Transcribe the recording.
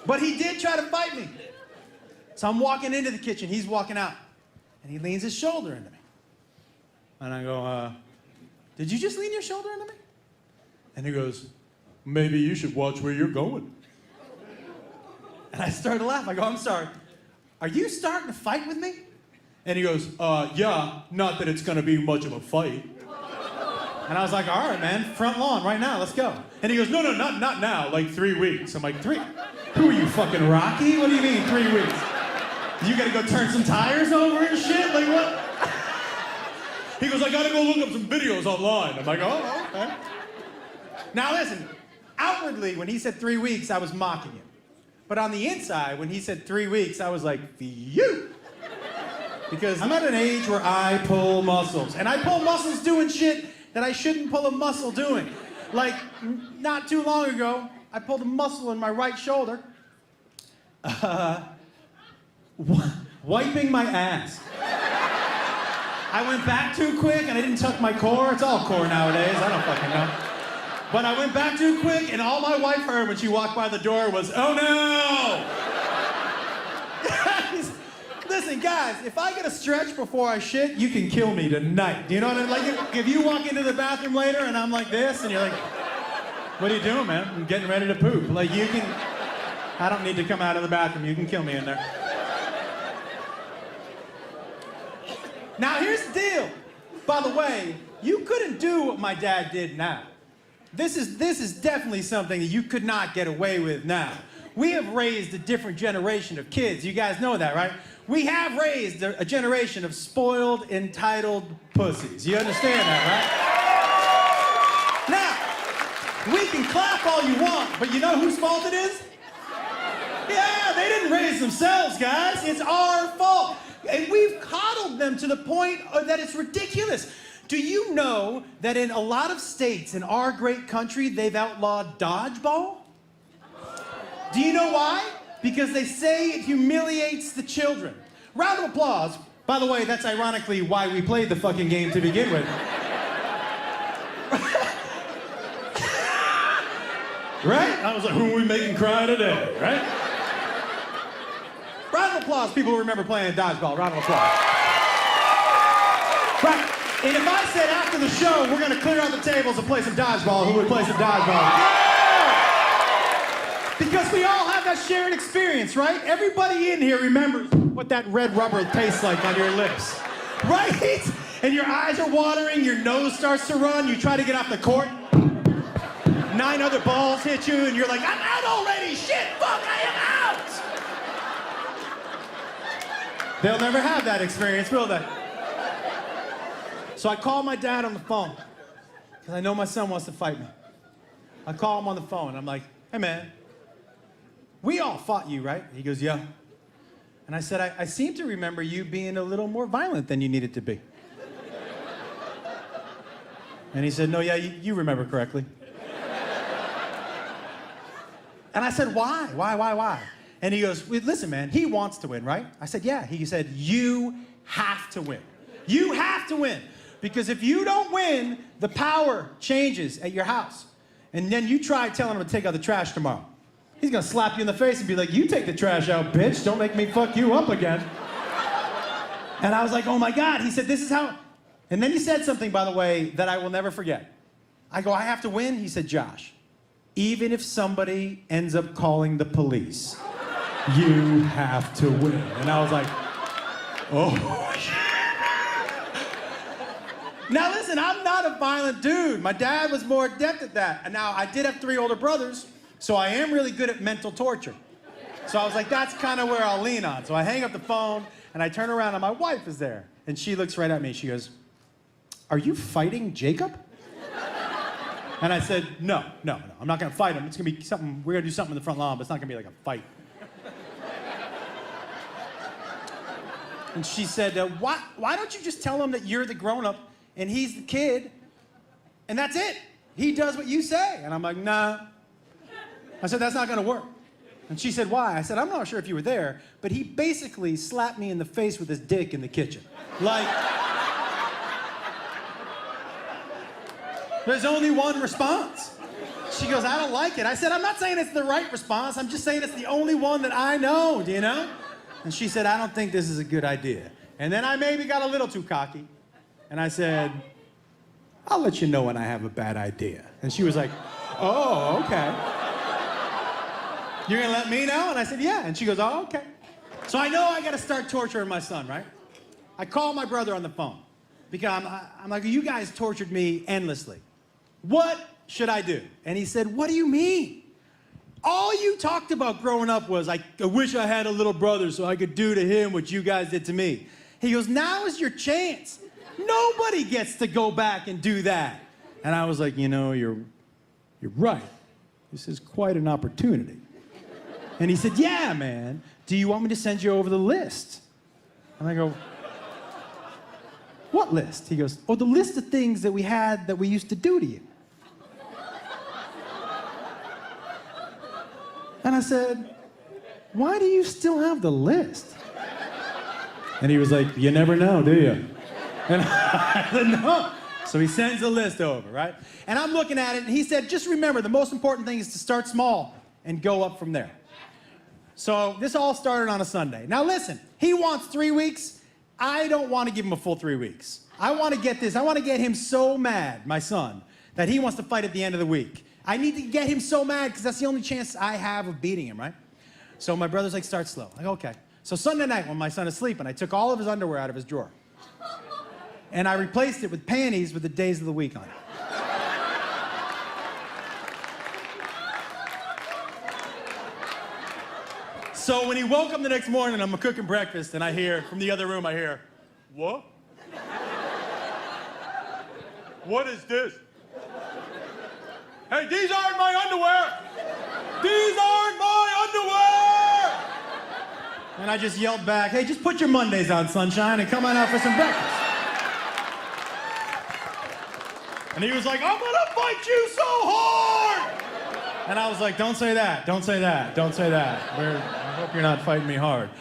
But he did try to fight me. So I'm walking into the kitchen, he's walking out. And he leans his shoulder into me. And I go, did you just lean your shoulder into me? And he goes, maybe you should watch where you're going. And I started to laugh. I go, I'm sorry. Are you starting to fight with me? And he goes, yeah, not that it's gonna be much of a fight. And I was like, all right, man, front lawn right now, let's go. And he goes, no, not now, like 3 weeks. I'm like, 3? Who are you, fucking Rocky? What do you mean 3 weeks? You gotta go turn some tires over and shit? Like what? He goes, I gotta go look up some videos online. I'm like, oh, okay. Now listen, outwardly, when he said 3 weeks, I was mocking him. But on the inside, when he said 3 weeks, I was like, phew. Because I'm at an age where I pull muscles. And I pull muscles doing shit that I shouldn't pull a muscle doing. Like, not too long ago, I pulled a muscle in my right shoulder. Wiping my ass. I went back too quick and I didn't tuck my core. It's all core nowadays, I don't fucking know. But I went back too quick and all my wife heard when she walked by the door was, oh no! Listen, guys, if I get a stretch before I shit, you can kill me tonight. Do you know what I mean? Like, if you walk into the bathroom later and I'm like this, and you're like, what are you doing, man? I'm getting ready to poop. Like, you can, I don't need to come out of the bathroom. You can kill me in there. Now, here's the deal. By the way, you couldn't do what my dad did now. This is definitely something that you could not get away with now. We have raised a different generation of kids. You guys know that, right? We have raised a generation of spoiled, entitled pussies. You understand that, right? Now, we can clap all you want, but you know whose fault it is? Yeah, they didn't raise themselves, guys. It's our fault. And we've coddled them to the point that it's ridiculous. Do you know that in a lot of states in our great country, they've outlawed dodgeball? Do you know why? Because they say it humiliates the children. Round of applause. By the way, that's ironically why we played the fucking game to begin with. Right? I was like, who are we making cry today, right? Round of applause, people who remember playing dodgeball. Round of applause. Right. And if I said after the show, we're gonna clear out the tables and play some dodgeball, who would play some dodgeball? Yeah! Because we all have that shared experience, right? Everybody in here remembers what that red rubber tastes like on your lips, right? And your eyes are watering, your nose starts to run, you try to get off the court, 9 other balls hit you, and you're like, I'm out already, shit, fuck, I am out! They'll never have that experience, will they? So I call my dad on the phone, because I know my son wants to fight me. I call him on the phone, I'm like, hey man, we all fought you, right? He goes, yeah. And I said, I seem to remember you being a little more violent than you needed to be. And he said, no, yeah, you remember correctly. And I said, why? And he goes, listen, man, he wants to win, right? I said, yeah. He said, you have to win. You have to win. Because if you don't win, the power changes at your house. And then you try telling him to take out the trash tomorrow. He's gonna slap you in the face and be like, you take the trash out, bitch. Don't make me fuck you up again. And I was like, oh my God. He said, this is how... And then he said something, by the way, that I will never forget. I go, I have to win? He said, Josh, even if somebody ends up calling the police, you have to win. And I was like, oh, shit. Now listen, I'm not a violent dude. My dad was more adept at that. And now I did have 3 older brothers, so I am really good at mental torture. So I was like, that's kind of where I'll lean on. So I hang up the phone and I turn around and my wife is there. And she looks right at me. She goes, are you fighting Jacob? And I said, no, I'm not gonna fight him. It's gonna be something, we're gonna do something in the front lawn, but it's not gonna be like a fight. And she said, why don't you just tell him that you're the grown-up and he's the kid, and that's it. He does what you say. And I'm like, nah. I said, that's not gonna work. And she said, why? I said, I'm not sure if you were there, but he basically slapped me in the face with his dick in the kitchen. Like, there's only one response. She goes, I don't like it. I said, I'm not saying it's the right response. I'm just saying it's the only one that I know, do you know? And she said, I don't think this is a good idea. And then I maybe got a little too cocky. And I said, I'll let you know when I have a bad idea. And she was like, oh, okay. You're gonna let me know? And I said, yeah. And she goes, oh, okay. So I know I gotta start torturing my son, right? I call my brother on the phone because I'm like, you guys tortured me endlessly. What should I do? And he said, what do you mean? All you talked about growing up was, I wish I had a little brother so I could do to him what you guys did to me. He goes, now is your chance. Nobody gets to go back and do that. And I was like, you know, you're right. This is quite an opportunity. And he said, yeah, man. Do you want me to send you over the list? And I go, what list? He goes, oh, the list of things that we had that we used to do to you. And I said, why do you still have the list? And he was like, you never know, do you? And I said, no. So he sends the list over, right? And I'm looking at it, and he said, just remember, the most important thing is to start small and go up from there. So this all started on a Sunday. Now listen, he wants 3 weeks. I don't want to give him a full 3 weeks. I want to get him so mad, my son, that he wants to fight at the end of the week. I need to get him so mad because that's the only chance I have of beating him, right? So my brother's like, start slow. I go, okay. So Sunday night when my son is sleeping, I took all of his underwear out of his drawer. And I replaced it with panties with the days of the week on it. So when he woke up the next morning, I'm cooking breakfast, and I hear, from the other room, I hear, what? What is this? Hey, these aren't my underwear! These aren't my underwear! And I just yelled back, hey, just put your Mondays on, sunshine, and come on out for some breakfast. And he was like, I'm gonna fight you so hard! And I was like, don't say that, don't say that, don't say that. I hope you're not fighting me hard.